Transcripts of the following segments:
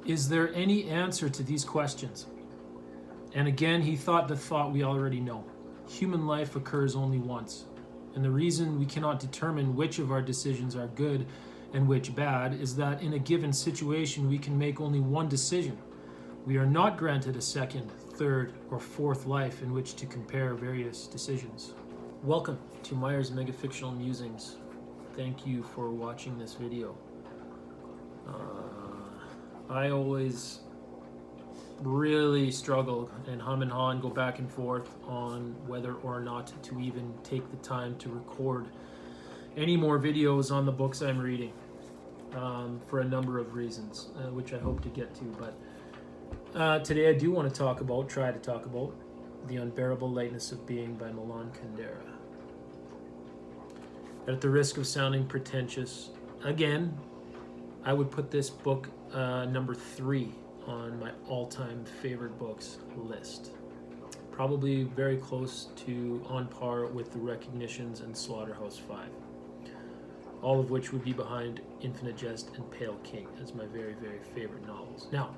Is there any answer to these questions? And again, he thought the thought we already know. Human life occurs only once. And the reason we cannot determine which of our decisions are good and which bad is that in a given situation, we can make only one decision. We are not granted a second, third, or fourth life in which to compare various decisions. Welcome to Meyer's Megafictional Musings. Thank you for watching this video. I always really struggle and hum and haw and go back and forth on whether or not to even take the time to record any more videos on the books I'm reading, for a number of reasons, which I hope to get to. But today I do want to try to talk about The Unbearable Lightness of Being by Milan Kundera. At the risk of sounding pretentious, again, I would put this book number 3 on my all-time favorite books list. Probably very close to on par with The Recognitions and Slaughterhouse-5. All of which would be behind Infinite Jest and Pale King as my very, very favorite novels. Now,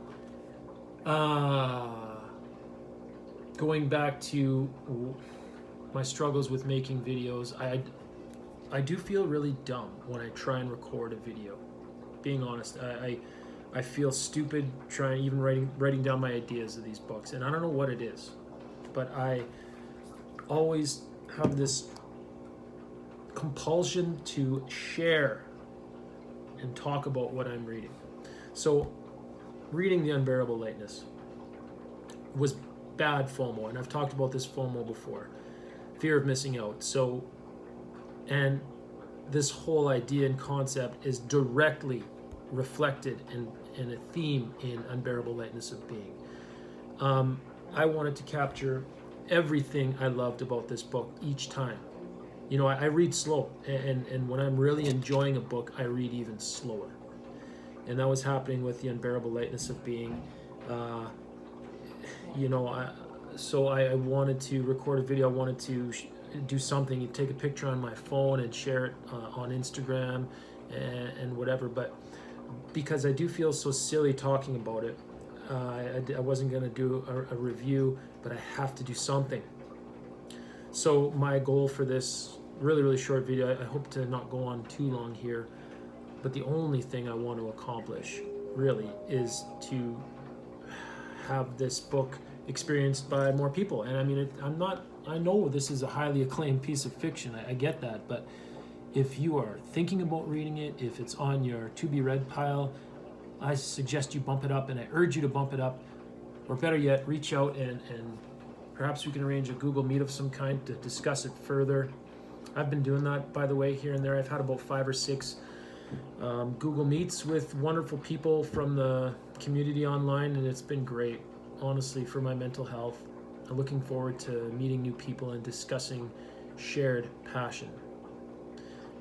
going back to my struggles with making videos, I do feel really dumb when I try and record a video. Being honest, I feel stupid even writing down my ideas of these books, and I don't know what it is, but I always have this compulsion to share and talk about what I'm reading. So reading The Unbearable Lightness was bad FOMO, and I've talked about this FOMO before, fear of missing out. And this whole idea and concept is directly reflected in a theme in Unbearable Lightness of Being. I wanted to capture everything I loved about this book each time. You know, I read slow, and when I'm really enjoying a book, I read even slower. And that was happening with The Unbearable Lightness of Being. So I wanted to record a video. I wanted to do something, take a picture on my phone and share it on Instagram and whatever. But because I do feel so silly talking about it, I wasn't going to do a review, but I have to do something. So my goal for this really, really short video, I hope to not go on too long here, but the only thing I want to accomplish really is to have this book experienced by more people. And I mean, I know this is a highly acclaimed piece of fiction, I get that, but if you are thinking about reading it, if it's on your to-be-read pile, I suggest you bump it up, and I urge you to bump it up, or better yet, reach out and perhaps we can arrange a Google Meet of some kind to discuss it further. I've been doing that, by the way, here and there. I've had about 5 or 6 Google Meets with wonderful people from the community online, and it's been great, honestly, for my mental health. I'm looking forward to meeting new people and discussing shared passion,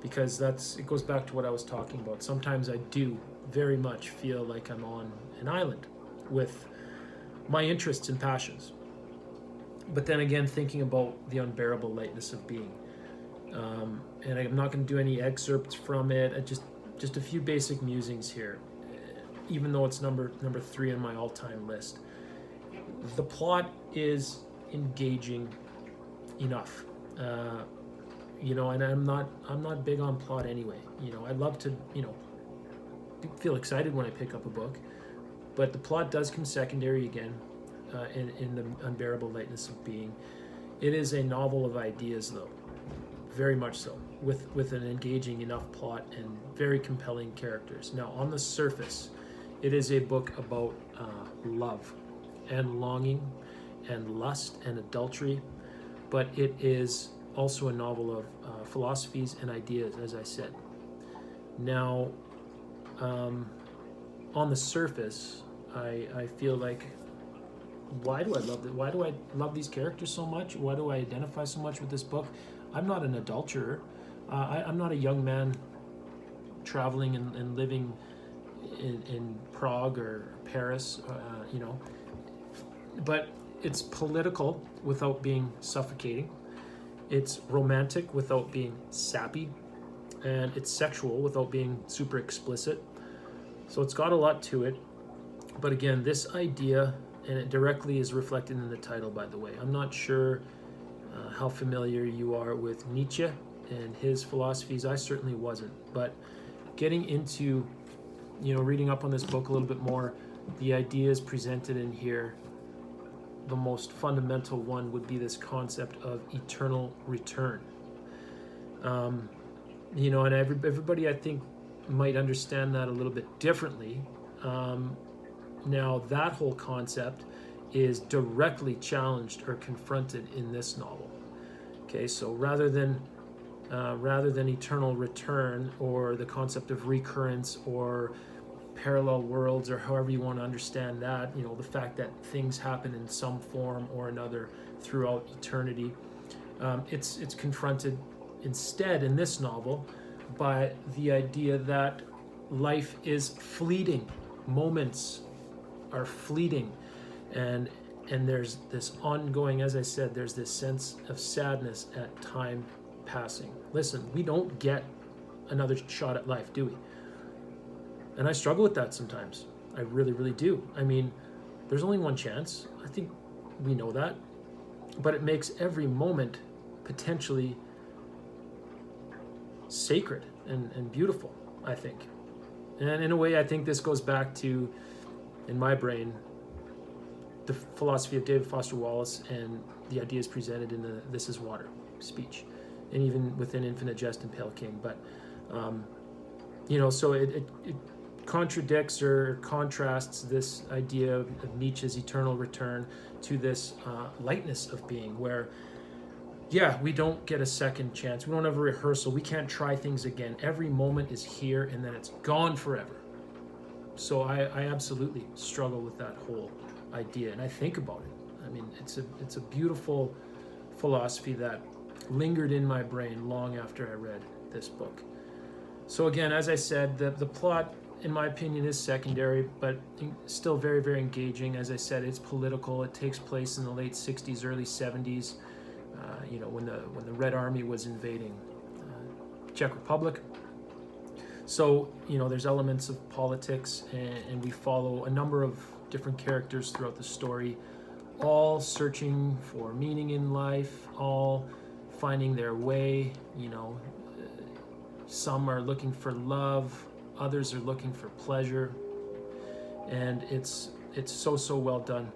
because it goes back to what I was talking about. Sometimes I do very much feel like I'm on an island with my interests and passions. But then again, thinking about The Unbearable Lightness of Being. And I'm not going to do any excerpts from it. Just a few basic musings here, even though it's number 3 on my all-time list. The plot is engaging enough. And I'm not big on plot anyway. I love to, feel excited when I pick up a book, but the plot does come secondary again in The Unbearable Lightness of Being. It is a novel of ideas, though, very much so, with an engaging enough plot and very compelling characters. Now, on the surface, it is a book about love and longing and lust and adultery, but it is also a novel of philosophies and ideas, as I said. Now, on the surface, I feel like, why do I love it? Why do I love these characters so much? Why do I identify so much with this book? I'm not an adulterer. I'm not a young man traveling and living in Prague or Paris, But it's political without being suffocating. It's romantic without being sappy. And it's sexual without being super explicit. So it's got a lot to it. But again, this idea, and it directly is reflected in the title, by the way. I'm not sure how familiar you are with Nietzsche and his philosophies. I certainly wasn't. But getting into, reading up on this book a little bit more, the ideas presented in here, the most fundamental one would be this concept of eternal return. And everybody, I think, might understand that a little bit differently. Now, that whole concept is directly challenged or confronted in this novel. Okay, so rather than eternal return, or the concept of recurrence, or parallel worlds, or however you want to understand that, the fact that things happen in some form or another throughout eternity, it's confronted instead in this novel by the idea that life is fleeting. Moments are fleeting, and there's this ongoing, as I said, there's this sense of sadness at time passing. Listen, we don't get another shot at life, do we? And I struggle with that sometimes. I really, really do. I mean, there's only one chance. I think we know that. But it makes every moment potentially sacred and beautiful, I think. And in a way, I think this goes back to, in my brain, the philosophy of David Foster Wallace and the ideas presented in the This Is Water speech, and even within Infinite Jest and Pale King. But, so it contradicts or contrasts this idea of Nietzsche's eternal return to this lightness of being, where, we don't get a second chance. We don't have a rehearsal. We can't try things again. Every moment is here, and then it's gone forever. So I absolutely struggle with that whole idea, and I think about it. I mean, it's a beautiful philosophy that lingered in my brain long after I read this book. So again, as I said, the plot, in my opinion, is secondary, but still very, very engaging. As I said, it's political. It takes place in the late 60s, early 70s, when the Red Army was invading Czech Republic. So, there's elements of politics, and we follow a number of different characters throughout the story, all searching for meaning in life, all finding their way. Some are looking for love, others are looking for pleasure, and it's so well done.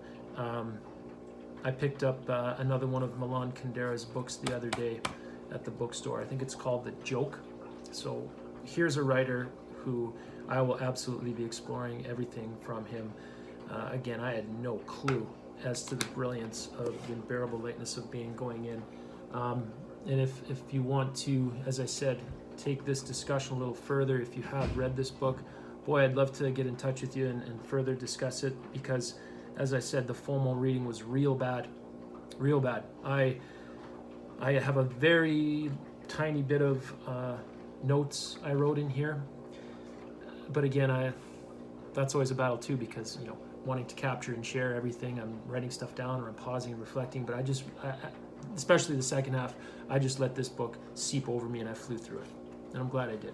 I picked up another one of Milan Kundera's books the other day at the bookstore. I think it's called The Joke. So here's a writer who I will absolutely be exploring everything from him. Again, I had no clue as to the brilliance of the unbearable lightness of being going in. And if you want to, as I said, take this discussion a little further, if you have read this book, boy, I'd love to get in touch with you and further discuss it, because, as I said, the FOMO reading was real bad. I have a very tiny bit of notes I wrote in here, but again, that's always a battle too, because wanting to capture and share everything, I'm writing stuff down, or I'm pausing and reflecting, but I especially the second half, I just let this book seep over me and I flew through it, and I'm glad I did.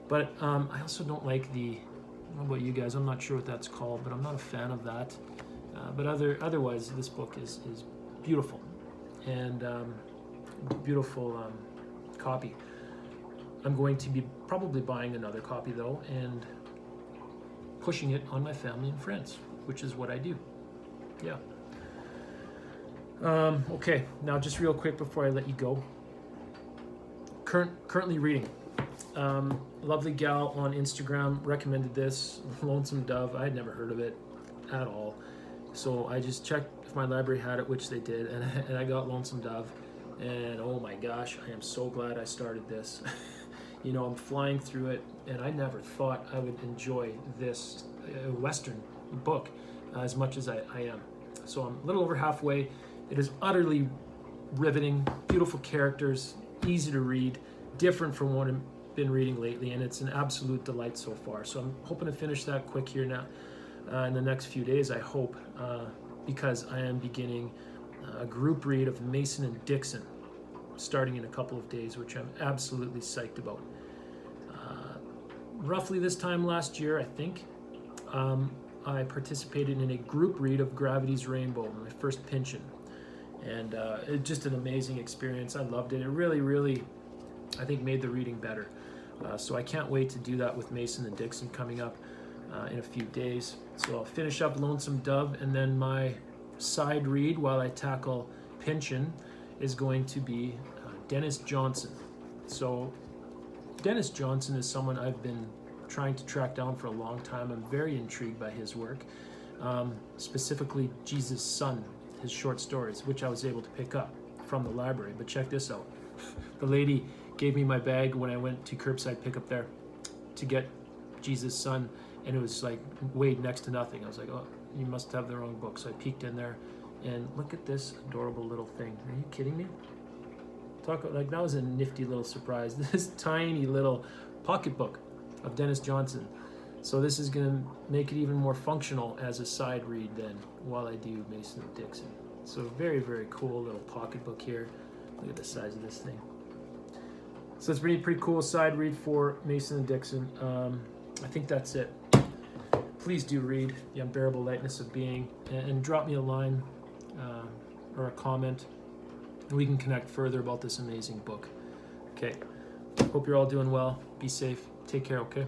But I also don't like I don't know about you guys, I'm not sure what that's called, but I'm not a fan of that. But otherwise, this book is beautiful, and beautiful copy. I'm going to be probably buying another copy though, and pushing it on my family and friends, which is what I do. Yeah. Okay, now just real quick before I let you go. Currently reading. Lovely gal on Instagram recommended this, Lonesome Dove. I had never heard of it at all. So I just checked if my library had it, which they did, and I got Lonesome Dove. And oh my gosh, I am so glad I started this. I'm flying through it, and I never thought I would enjoy this Western book as much as I am. So I'm a little over halfway. It is utterly riveting, beautiful characters, easy to read, different from what I've been reading lately, and it's an absolute delight so far. So I'm hoping to finish that quick here now in the next few days, I hope, because I am beginning a group read of Mason and Dixon starting in a couple of days, which I'm absolutely psyched about. Roughly this time last year, I think, I participated in a group read of Gravity's Rainbow, my first Pynchon. And it's just an amazing experience. I loved it. It really, really, I think, made the reading better. So I can't wait to do that with Mason and Dixon coming up in a few days. So I'll finish up Lonesome Dove, and then my side read while I tackle Pynchon is going to be Dennis Johnson. So Dennis Johnson is someone I've been trying to track down for a long time. I'm very intrigued by his work, specifically Jesus' Son, his short stories, which I was able to pick up from the library. But check this out. The lady gave me my bag when I went to curbside pickup there to get Jesus' Son, and it was like weighed next to nothing. I was like, oh, you must have the wrong book. So I peeked in there, and look at this adorable little thing. Are you kidding me? Like, that was a nifty little surprise. This tiny little pocketbook of Dennis Johnson. So this is going to make it even more functional as a side read than while I do Mason and Dixon. So very, very cool little pocketbook here. Look at the size of this thing. So it's pretty cool side read for Mason and Dixon. I think that's it. Please do read The Unbearable Lightness of Being, and drop me a line or a comment, and we can connect further about this amazing book. Okay, hope you're all doing well. Be safe. Take care, okay?